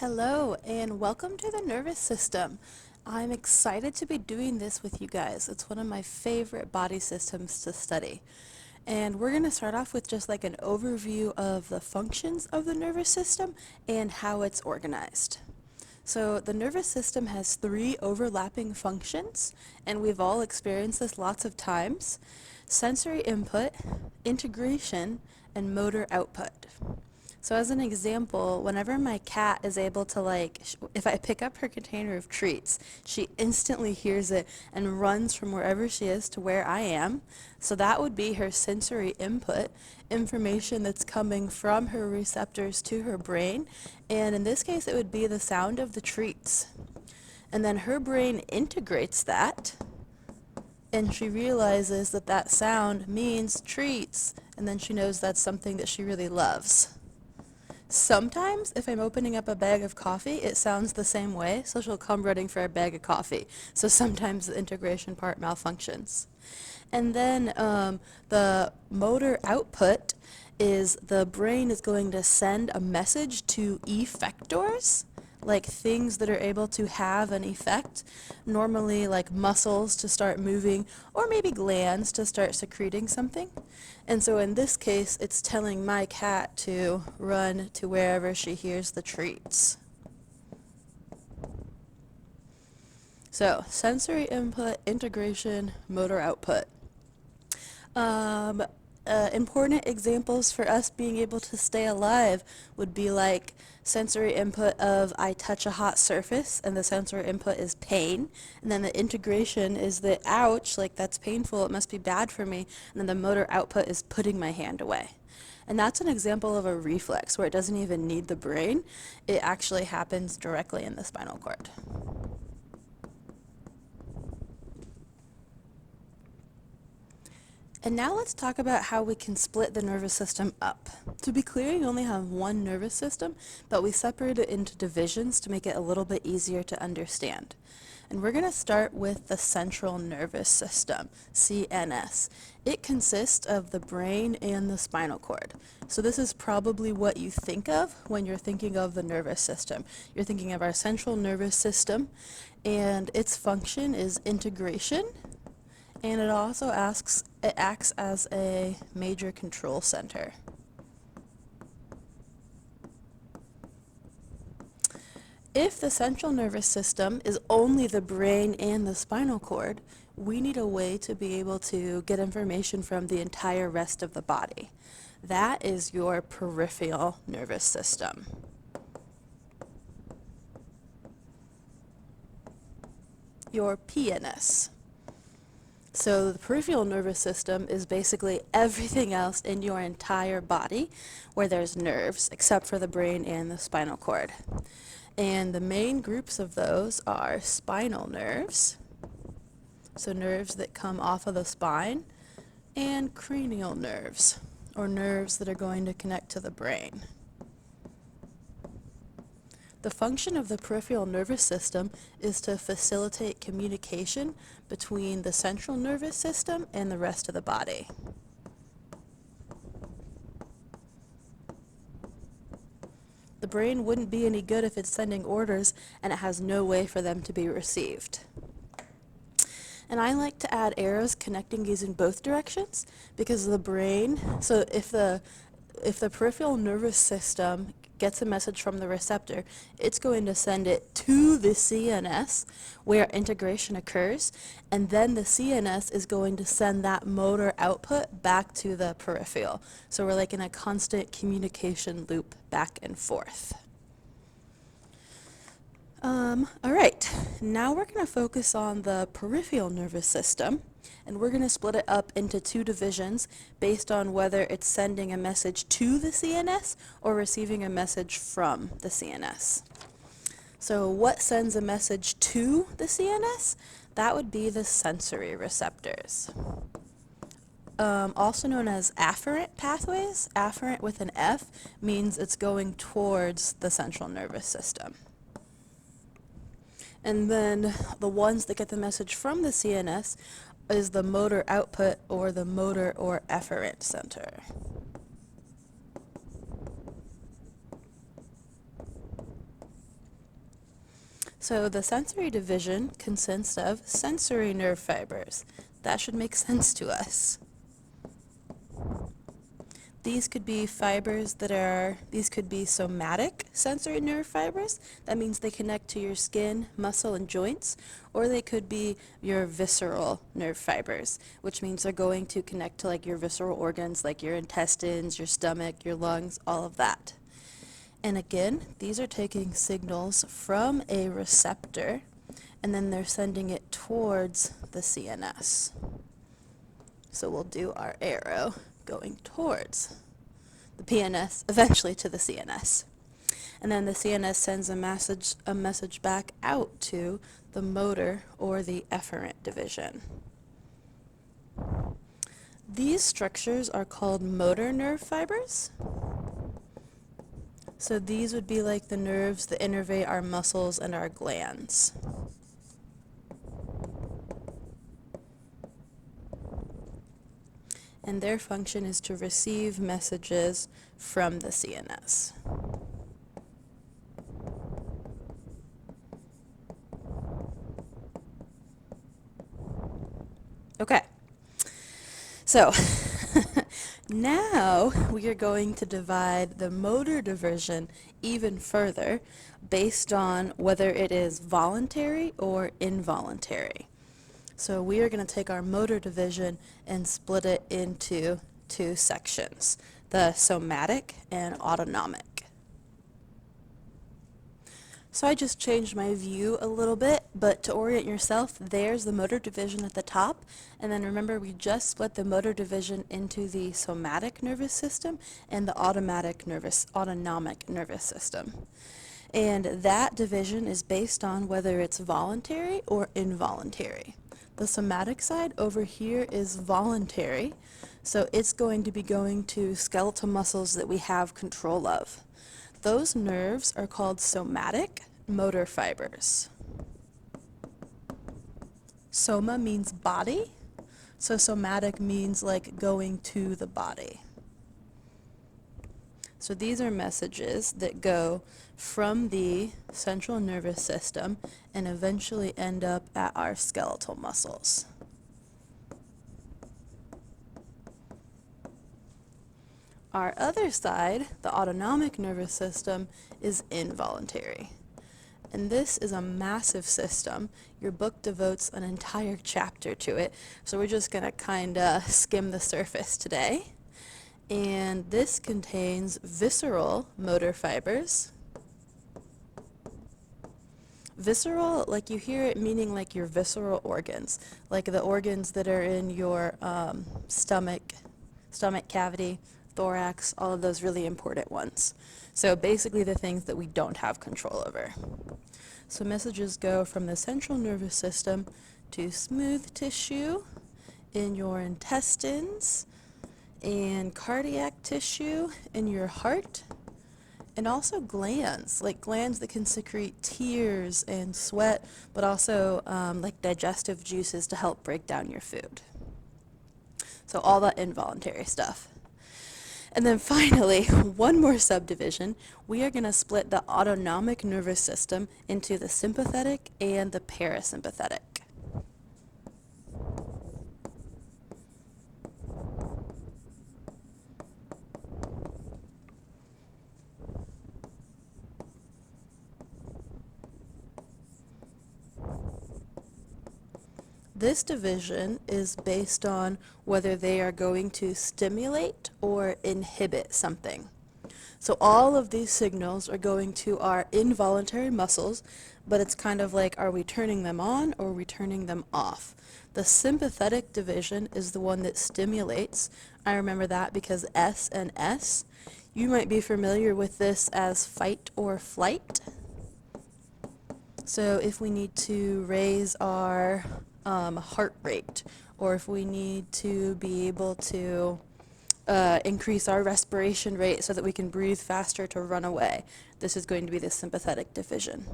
Hello, and welcome to the nervous system. I'm excited to be doing this with you guys. It's one of my favorite body systems to study. And we're going to start off with just like an overview of the functions of the nervous system and how it's organized. So the nervous system has three overlapping functions, and we've all experienced this lots of times: sensory input, integration, and motor output. So as an example, whenever my cat is able to if I pick up her container of treats, she instantly hears it and runs from wherever she is to where I am. So that would be her sensory input, information that's coming from her receptors to her brain. And in this case, it would be the sound of the treats. And then her brain integrates that, and she realizes that that sound means treats. And then she knows that's something that she really loves. Sometimes, if I'm opening up a bag of coffee, it sounds the same way, so she'll come running for a bag of coffee. So sometimes the integration part malfunctions. And then the motor output is the brain is going to send a message to effectors, like things that are able to have an effect, normally like muscles to start moving, or maybe glands to start secreting something. And so in this case, it's telling my cat to run to wherever she hears the treats. So sensory input, integration, motor output. Important examples for us being able to stay alive would be like sensory input of I touch a hot surface, and the sensory input is pain, and then the integration is the ouch, like that's painful, it must be bad for me, and then the motor output is putting my hand away. And that's an example of a reflex where it doesn't even need the brain, it actually happens directly in the spinal cord. And now let's talk about how we can split the nervous system up. To be clear, you only have one nervous system, but we separate it into divisions to make it a little bit easier to understand. And we're going to start with the central nervous system, CNS. It consists of the brain and the spinal cord. So this is probably what you think of when you're thinking of the nervous system. You're thinking of our central nervous system, and its function is integration. And it also acts as a major control center. If the central nervous system is only the brain and the spinal cord, we need a way to be able to get information from the entire rest of the body. That is your peripheral nervous system. Your PNS. So the peripheral nervous system is basically everything else in your entire body where there's nerves, except for the brain and the spinal cord. And the main groups of those are spinal nerves, so nerves that come off of the spine, and cranial nerves, or nerves that are going to connect to the brain. The function of the peripheral nervous system is to facilitate communication between the central nervous system and the rest of the body. The brain wouldn't be any good if it's sending orders and it has no way for them to be received. And I like to add arrows connecting these in both directions because the brain, so if the peripheral nervous system gets a message from the receptor, it's going to send it to the CNS where integration occurs, and then the CNS is going to send that motor output back to the peripheral. So we're like in a constant communication loop back and forth. All right, now we're going to focus on the peripheral nervous system, and we're going to split it up into two divisions based on whether it's sending a message to the CNS or receiving a message from the CNS. So what sends a message to the CNS? That would be the sensory receptors. Also known as afferent pathways. Afferent with an F means it's going towards the central nervous system. And then the ones that get the message from the CNS is the motor output or the motor or efferent center. So the sensory division consists of sensory nerve fibers. That should make sense to us. These could be these could be somatic sensory nerve fibers. That means they connect to your skin, muscle, and joints. Or they could be your visceral nerve fibers, which means they're going to connect to like your visceral organs, like your intestines, your stomach, your lungs, all of that. And again, these are taking signals from a receptor, and then they're sending it towards the CNS. So we'll do our arrow going towards the PNS, eventually to the CNS. And then the CNS sends a message back out to the motor or the efferent division. These structures are called motor nerve fibers. So these would be like the nerves that innervate our muscles and our glands. And their function is to receive messages from the CNS. Okay, so now we are going to divide the motor division even further based on whether it is voluntary or involuntary. So we are going to take our motor division and split it into two sections, the somatic and autonomic. So I just changed my view a little bit, but to orient yourself, there's the motor division at the top, and then remember we just split the motor division into the somatic nervous system and the autonomic nervous system. And that division is based on whether it's voluntary or involuntary. The somatic side over here is voluntary, so it's going to be going to skeletal muscles that we have control of. Those nerves are called somatic motor fibers. Soma means body, so somatic means like going to the body. So these are messages that go from the central nervous system and eventually end up at our skeletal muscles. Our other side, the autonomic nervous system, is involuntary. And this is a massive system. Your book devotes an entire chapter to it, so we're just going to kind of skim the surface today. And this contains visceral motor fibers. Visceral, like you hear it meaning like your visceral organs, like the organs that are in your stomach cavity, thorax, all of those really important ones. So basically the things that we don't have control over. So messages go from the central nervous system to smooth tissue in your intestines and cardiac tissue in your heart, and also glands, like glands that can secrete tears and sweat, but also like digestive juices to help break down your food. So all that involuntary stuff. And then finally, one more subdivision, we are going to split the autonomic nervous system into the sympathetic and the parasympathetic. This division is based on whether they are going to stimulate or inhibit something. So all of these signals are going to our involuntary muscles, but it's kind of like, are we turning them on or are we turning them off? The sympathetic division is the one that stimulates. I remember that because S and S. You might be familiar with this as fight or flight. So if we need to raise our heart rate, or if we need to be able to increase our respiration rate so that we can breathe faster to run away, this is going to be the sympathetic division.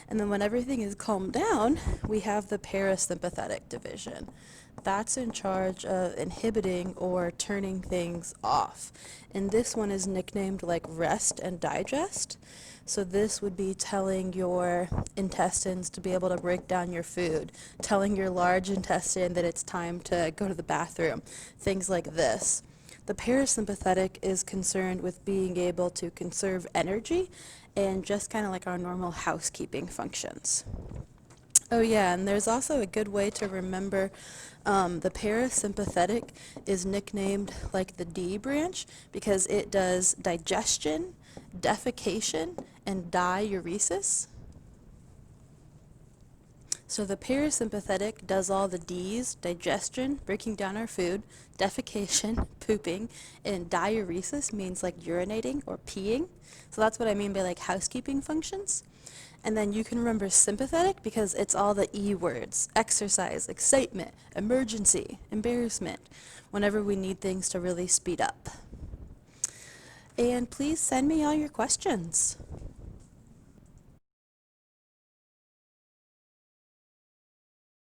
And then when everything is calmed down, we have the parasympathetic division. That's in charge of inhibiting or turning things off. And this one is nicknamed like rest and digest. So this would be telling your intestines to be able to break down your food, telling your large intestine that it's time to go to the bathroom, things like this. The parasympathetic is concerned with being able to conserve energy and just kind of like our normal housekeeping functions. Oh yeah, and there's also a good way to remember the parasympathetic is nicknamed like the D branch because it does digestion, defecation, and diuresis. So the parasympathetic does all the D's, digestion, breaking down our food, defecation, pooping, and diuresis means like urinating or peeing. So that's what I mean by like housekeeping functions. And then you can remember sympathetic because it's all the E words: exercise, excitement, emergency, embarrassment, whenever we need things to really speed up. And please send me all your questions.